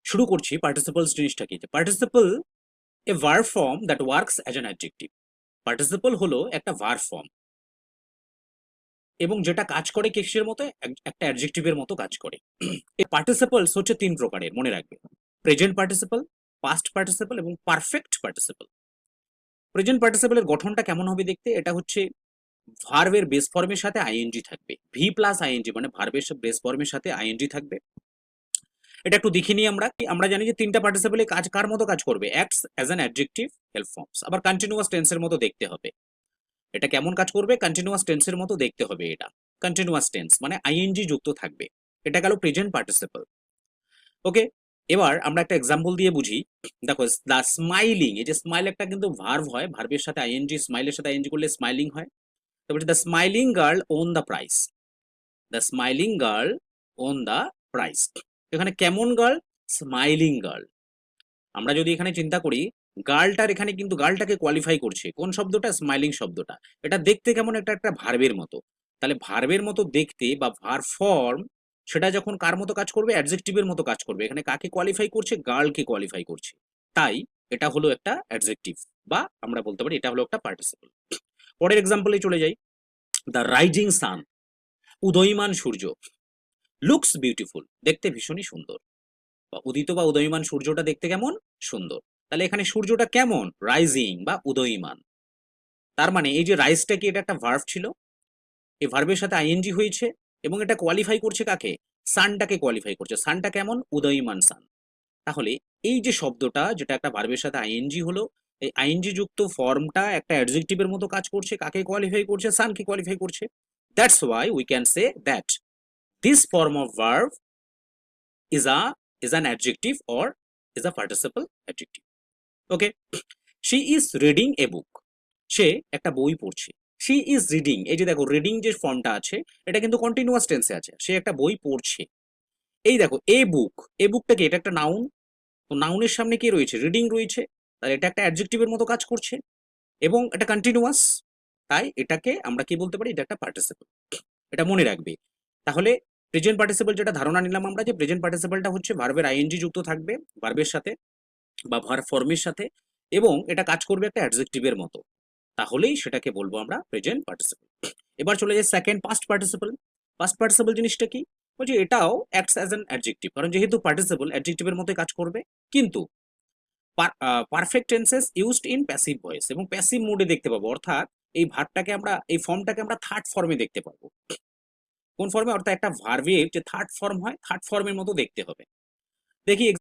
শুরু করছি পার্টিসিপলস জিনিসটা কি। Participle A verb form that works as an adjective. Participle হলো একটা ভার্ব ফর্ম এবং যেটা কাজ করে কিসের মতো, একটা অ্যাডজেক্টিভের মতো কাজ করে। এই পার্টিসিপলস হচ্ছে তিন প্রকারের, মনে রাখবে। প্রেজেন্ট পার্টিসিপল, পাস্ট পার্টিসিপল এবং পারফেক্ট পার্টিসিপল। প্রেজেন্ট পার্টিসিপলের গঠনটা কেমন হবে দেখতে, এটা হচ্ছে ভার্বের বেস ফর্মের সাথে আইএনজি থাকবে, ভি প্লাস আইএনজি, মানে ভার্বের বেস ফর্মের সাথে আইএনজি থাকবে। এটা একটু দেখে নিই আমরা। আমরা জানি যে তিনটা পার্টিসিপলে কাজ কার মতো কাজ করবে, acts as an adjective help forms. আবার কন্টিনিউয়াস টেন্সের মতো দেখতে হবে। এটা কেমন কাজ করবে, কন্টিনিউয়াস টেন্সের মতো দেখতে হবে। এটা কন্টিনিউয়াস টেন্স মানে আইএনজি যুক্ত থাকবে। এটা গেল প্রেজেন্ট পার্টিসিপল। ওকে, এবার আমরা একটা এক্সাম্পল দিয়ে বুঝি। দেখো, দ্য স্মাইলিং, এই যে স্মাইল একটা কিন্তু ভার্ব হয়, ভার্বের সাথে আইএনজি, স্মাইলের সাথে আইএনজি করলে স্মাইলিং হয়। তারপরে the smiling girl won the prize, the smiling girl won the prize. এখানে কেমন গার্ল, স্মাইলিং গার্ল। আমরা যদি এখানে চিন্তা করি, গার্লটার এখানে কিন্তু গার্লটাকে কোয়ালিফাই করছে কোন শব্দটা, স্মাইলিং শব্দটা। এটা দেখতে কেমন, একটা একটা ভার্বের মতো। তাহলে ভার্বের মতো দেখতে বা ভার্ব ফর্ম, সেটা যখন কার মতো কাজ করবে, অ্যাডজেক্টিভের মতো কাজ করবে। এখানে কাকে কোয়ালিফাই করছে, গার্লকে কোয়ালিফাই করছে। তাই এটা হলো একটা অ্যাডজেক্টিভ, বা আমরা বলতে পারি এটা হলো একটা পার্টিসিপল। পরের এক্সাম্পলে চলে যাই। দ্য রাইজিং সান, উদয়মান সূর্য, লুকস বিউটিফুল, দেখতে ভীষণই সুন্দর। বা উদিত বা উদয়মান সূর্যটা দেখতে কেমন, সুন্দর। তাহলে এখানে সূর্যটা কেমন, রাইজিং বা উদয়মান। তার মানে এই যে রাইজটা কি, এটা একটা ভার্ব ছিল, এই ভার্বের সাথে আইএনজি হয়েছে এবং এটা কোয়ালিফাই করছে কাকে, সানটাকে কোয়ালিফাই করছে। সানটা কেমন, উদয়মান সান। তাহলে এই যে শব্দটা, যেটা একটা ভার্বের সাথে আইএনজি হলো, এই আইএনজি যুক্ত ফর্মটা একটা অ্যাডজেক্টিভের মতো কাজ করছে। কাকে কোয়ালিফাই করছে, সানকে কোয়ালিফাই করছে। That's why we can say that this form of verb is a is an adjective or is a participle adjective. Okay, she is reading a book, সে একটা বই পড়ছে। she is reading, এই যে দেখো reading যে ফর্মটা আছে, এটা কিন্তু কন্টিনিউয়াস টেন্সে আছে। সে একটা বই পড়ছে। এই দেখো এ বুক, এ বুকটা কি, এটা একটা নাউন। তো নাউনের সামনে কি রয়েছে, রিডিং রয়েছে। তাহলে এটা একটা অ্যাডজেক্টিভের মতো কাজ করছে এবং এটা কন্টিনিউয়াস। তাই এটাকে আমরা কি বলতে পারি, এটা একটা পার্টিসিপল। এটা মনে রাখবে। তাহলে প্রেজেন্ট পার্টিসিপল যেটা ধারণা নিলাম আমরা, যে প্রেজেন্ট পার্টিসিপলটা হচ্ছে ভার্বের আইএনজি যুক্ত থাকবে ভার্বের সাথে বা ভার্ব ফর্মের সাথে, এবং এটা কাজ করবে একটা অ্যাডজেক্টিভের মতো। তাহলেই সেটাকে বলবো আমরা প্রেজেন্ট পার্টিসিপল। এবার চলে যাই second, past participle. Past participle জিনিসটা কি, বলছি এটাও অ্যাক্টস অ্যাজ অ্যান অ্যাডজেক্টিভ, কারণ যেহেতু পার্টিসিপল অ্যাডজেক্টিভের মতোই কাজ করবে। কিন্তু perfect tenses used in passive voice, এবং প্যাসিভ মুডে দেখতে পাবো। অর্থাৎ এই ভার্বটাকে আমরা, এই ফর্মটাকে আমরা থার্ড ফর্মে দেখতে পাবো। কোন ফর্মে, অর্থাৎ একটা ভার্বের যে থার্ড ফর্ম হয়, থার্ড ফর্মের মতো দেখতে হবে। দেখি